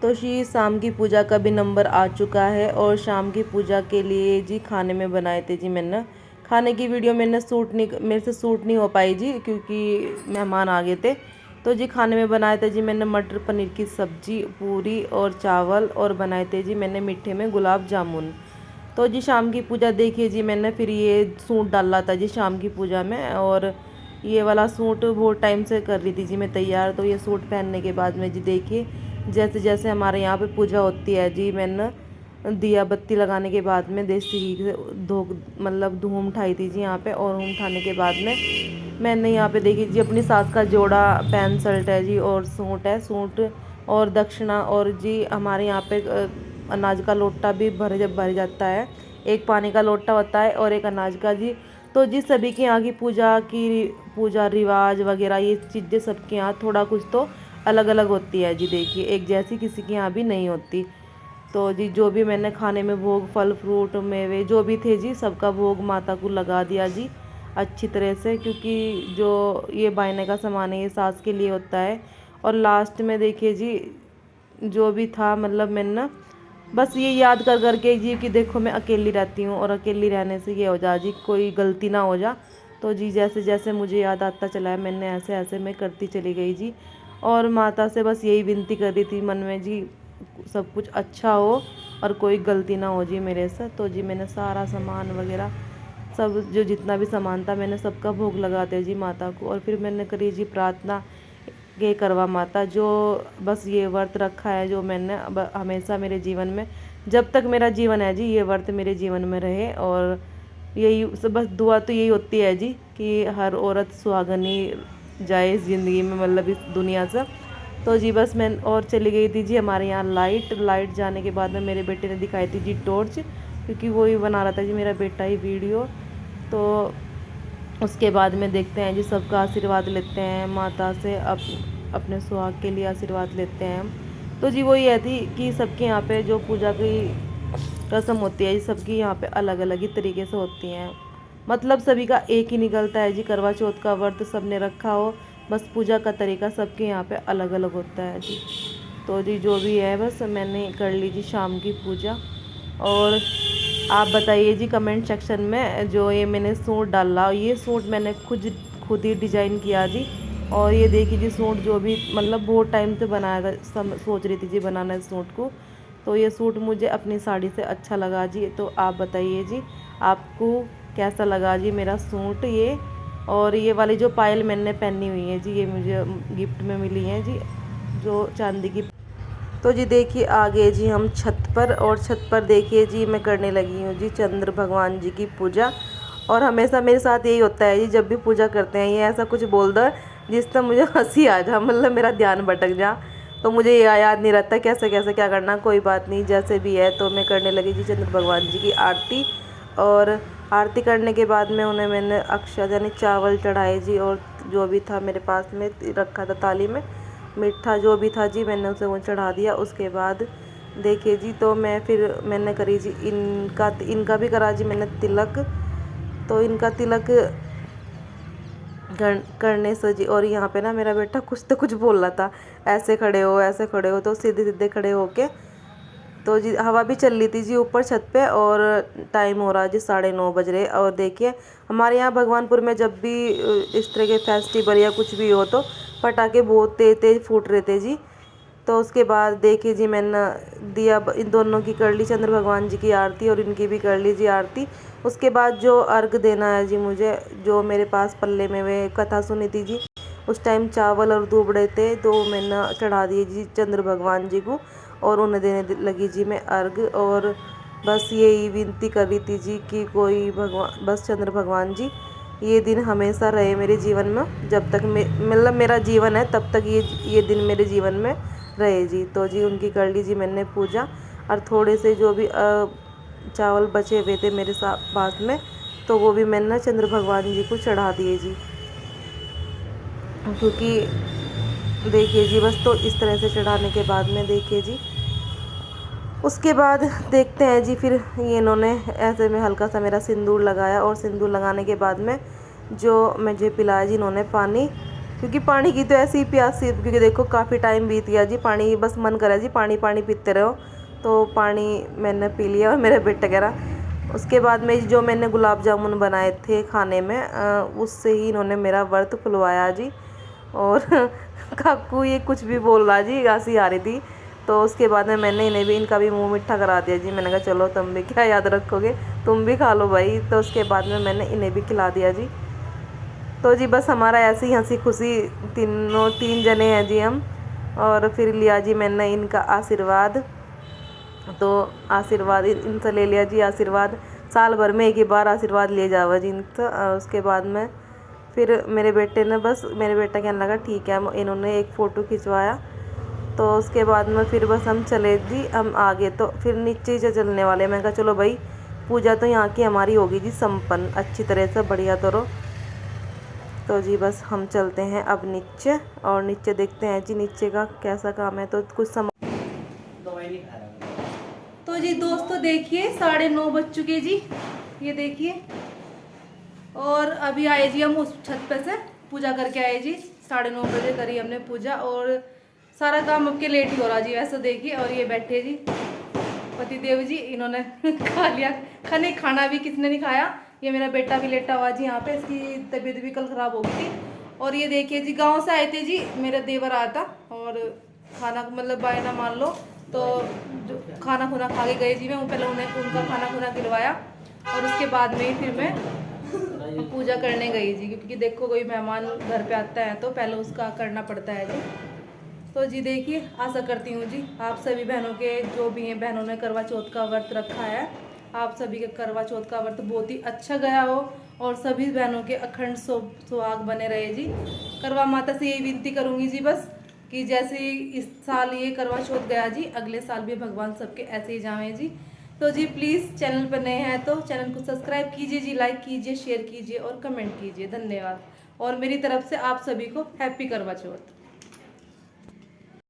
तो जी शाम की पूजा का भी नंबर आ चुका है और शाम की पूजा के लिए जी खाने में बनाए थे जी मैंने। खाने की वीडियो मेरे से शूट नहीं हो पाई जी, क्योंकि मेहमान आ गए थे। तो जी खाने में बनाए थे जी मैंने मटर पनीर की सब्जी, पूरी और चावल, और बनाए थे जी मैंने मीठे में गुलाब जामुन। तो जी शाम की पूजा देखिए जी, मैंने फिर ये सूट डाला था जी शाम की पूजा में, और ये वाला सूट बहुत टाइम से कर रही थी जी मैं तैयार। तो ये सूट पहनने के बाद में जी देखिए, जैसे जैसे हमारे यहाँ पे पूजा होती है जी, मैंने दिया बत्ती लगाने के बाद में देसी घी से धूम उठाई थी जी यहाँ पे। और धूम उठाने के बाद में मैंने यहाँ पे देखी जी अपनी सास का जोड़ा पैंट शर्ट है जी, और सूट है, सूट और दक्षिणा, और जी हमारे यहाँ पे अनाज का लोटा भी भर जाता है। एक पानी का लोटा होता है और एक अनाज का जी। तो जी सभी के यहाँ की पूजा रिवाज वगैरह ये चीज़ें सबके यहाँ थोड़ा कुछ तो अलग अलग होती है जी। देखिए एक जैसी किसी के यहाँ भी नहीं होती। तो जी जो भी मैंने खाने में भोग, फल फ्रूट मेवे जो भी थे जी, सबका भोग माता को लगा दिया जी अच्छी तरह से, क्योंकि जो ये बायने का सामान है ये सास के लिए होता है। और लास्ट में देखिए जी जो भी था, मैंने ना बस ये याद कर करके जी कि देखो मैं अकेली रहती हूँ, और अकेली रहने से ये हो जा जी कोई गलती ना हो जा। तो जी जैसे जैसे मुझे याद आता चला है, मैंने ऐसे ऐसे मैं करती चली गई जी। और माता से बस यही विनती कर रही थी मन में जी, सब कुछ अच्छा हो और कोई गलती ना हो जी मेरे से। तो जी मैंने सारा सामान वगैरह सब जो जितना भी सामान था मैंने सबका भोग लगा दिया जी माता को। और फिर मैंने करी जी प्रार्थना, ये करवा माता जो बस ये व्रत रखा है जो मैंने, अब हमेशा मेरे जीवन में जब तक मेरा जीवन है जी ये व्रत मेरे जीवन में रहे। और यही बस दुआ तो यही होती है जी कि हर औरत सुहागनी जाए इस ज़िंदगी में, इस दुनिया से। तो जी बस मैं और चली गई थी जी हमारे यहाँ लाइट जाने के बाद में मेरे बेटे ने दिखाई थी जी टॉर्च, क्योंकि वो ही बना रहा था जी मेरा बेटा ही वीडियो। तो उसके बाद में देखते हैं जी सबका आशीर्वाद लेते हैं माता से, अपने सुहाग के लिए आशीर्वाद लेते हैं हम। तो जी वो ये थी कि सबके यहाँ पे जो पूजा की रस्म होती है जी, सबकी यहाँ पे अलग अलग ही तरीके से होती हैं। सभी का एक ही निकलता है जी, करवा चौथ का व्रत सबने रखा हो, बस पूजा का तरीका सबके यहाँ पे अलग अलग होता है जी। तो जी जो भी है बस मैंने कर ली जी शाम की पूजा। और आप बताइए जी कमेंट सेक्शन में, जो ये मैंने सूट डाला, ये सूट मैंने खुद ही डिजाइन किया जी। और ये देखिए जी सूट जो भी बहुत टाइम से बनाया था, सोच रही थी जी बनाना इस सूट को। तो ये सूट मुझे अपनी साड़ी से अच्छा लगा जी। तो आप बताइए जी आपको कैसा लगा जी मेरा सूट ये। और ये वाली जो पायल मैंने पहनी हुई है जी, ये मुझे गिफ्ट में मिली है जी, जो चांदी की। तो जी देखिए आ गए जी हम छत पर, और छत पर देखिए जी मैं करने लगी हूँ जी चंद्र भगवान जी की पूजा। और हमेशा मेरे साथ यही होता है जी, जब भी पूजा करते हैं ये ऐसा कुछ बोल दो जिससे मुझे हंसी आ जा, मेरा ध्यान भटक जा। तो मुझे ये याद नहीं रहता कैसे कैसे क्या करना, कोई बात नहीं जैसे भी है। तो मैं करने लगी जी चंद्र भगवान जी की आरती। और आरती करने के बाद में उन्हें मैंने अक्षत यानी चावल चढ़ाए जी, और जो भी था मेरे पास में रखा था थाली में मीठा जो भी था जी मैंने उसे वो चढ़ा दिया। उसके बाद देखिए जी तो मैंने करी जी इनका भी करा जी मैंने तिलक। तो इनका तिलक करने से जी, और यहाँ पे ना मेरा बेटा कुछ तो कुछ बोल रहा था, ऐसे खड़े हो ऐसे खड़े हो, तो सीधे सीधे खड़े होके। तो जी हवा भी चल रही थी जी ऊपर छत पे, और टाइम हो रहा जी 9:30 बज रहे। और देखिए हमारे यहाँ भगवानपुर में जब भी इस तरह के फेस्टिवल या कुछ भी हो तो पटाखे बहुत तेज तेज फूट रहे थे जी। तो उसके बाद देखिए जी मैंने दिया इन दोनों की कर ली, चंद्र भगवान जी की आरती और इनकी भी कर ली जी आरती। उसके बाद जो अर्घ देना है जी मुझे, जो मेरे पास पल्ले में वे कथा सुनी थी जी, उस टाइम चावल और दूबड़े थे, तो मैंने चढ़ा दिए जी चंद्र भगवान जी को, और उन्हें देने लगी जी मैं अर्घ। और बस यही विनती कर रही थी जी कि कोई भगवान, बस चंद्र भगवान जी ये दिन हमेशा रहे मेरे जीवन में, जब तक मेरा जीवन है तब तक ये दिन मेरे जीवन में रहे जी। तो जी उनकी कर ली जी मैंने पूजा। और थोड़े से जो भी चावल बचे हुए थे मेरे पास में, तो वो भी मैंने चंद्र भगवान जी को चढ़ा दिए जी। क्योंकि देखिए जी बस तो इस तरह से चढ़ाने के बाद में देखिए जी उसके बाद देखते हैं जी, फिर ये इन्होंने ऐसे में हल्का सा मेरा सिंदूर लगाया, और सिंदूर लगाने के बाद में जो मुझे पिलाया जी इन्होंने पानी, क्योंकि पानी की तो ऐसी ही प्यास थी, क्योंकि देखो काफ़ी टाइम बीत गया जी, पानी बस मन करा जी पानी पानी पीते रहो। तो पानी मैंने पी लिया और मेरा बेटा कह रहा। उसके बाद में जो मैंने गुलाब जामुन बनाए थे खाने में, उससे ही इन्होंने मेरा व्रत खुलवाया जी। और काकू ये कुछ भी बोल रहा जी, हंसी आ रही थी। तो उसके बाद में मैंने इन्हें भी, इनका भी मुंह मीठा करा दिया जी। मैंने कहा चलो तुम भी क्या याद रखोगे, तुम भी खा लो भाई। तो उसके बाद में मैंने इन्हें भी खिला दिया जी। तो जी बस हमारा ऐसे ही हंसी खुशी तीन जने हैं जी हम। और फिर लिया जी मैंने इनका आशीर्वाद। तो आशीर्वाद इनसे ले लिया जी आशीर्वाद। साल भर में एक ही बार आशीर्वाद लिए जावा जी इनसे। उसके बाद में फिर मेरे बेटे ने, बस मेरे बेटा कहने लगा ठीक है, इन्होंने एक फ़ोटो खिंचवाया। तो उसके बाद में फिर बस हम चले जी, हम आगे तो फिर नीचे से चलने वाले। मैं कहा चलो भाई, पूजा तो यहाँ की हमारी होगी जी संपन्न अच्छी तरह से, बढ़िया तरह। तो जी बस हम चलते हैं अब नीचे, और नीचे देखते हैं जी नीचे का कैसा काम है। तो कुछ तो जी दोस्तों देखिए 9:30 बज चुके जी, ये देखिए। और अभी आए जी हम उस छत पे से पूजा करके आए जी। 9:30 बजे करी हमने पूजा, और सारा काम अब के लेट ही हो रहा जी वैसे देखिए। और ये बैठे जी पति देव जी, इन्होंने खा लिया। खाना भी किसने नहीं खाया, ये मेरा बेटा भी लेटा हुआ जी यहाँ पे, इसकी तबीयत भी कल ख़राब हो गई थी। और ये देखिए जी गांव से आए थे जी, मेरा देवर आया था, और खाना मतलब बायना मान लो। तो जो खाना खुना खा के गए जी, मैं पहले उनका खाना खुना खिलवाया, और उसके बाद में ही फिर मैं पूजा करने गई जी। क्योंकि देखो कोई मेहमान घर पे आता है तो पहले उसका करना पड़ता है जी। तो जी देखिए, आशा करती हूँ जी आप सभी बहनों के, जो भी हैं बहनों ने करवा चौथ का व्रत रखा है, आप सभी के करवा चौथ का व्रत बहुत ही अच्छा गया हो, और सभी बहनों के अखंड सुहाग बने रहे जी। करवा माता से यही विनती करूँगी जी बस, कि जैसे इस साल ये करवा चौथ गया जी, अगले साल भी भगवान सबके ऐसे ही जावें जी। तो जी प्लीज़ चैनल पर नए हैं तो चैनल को सब्सक्राइब कीजिए जी, लाइक कीजिए, शेयर कीजिए और कमेंट कीजिए। धन्यवाद। और मेरी तरफ से आप सभी को हैप्पी करवा चौथ।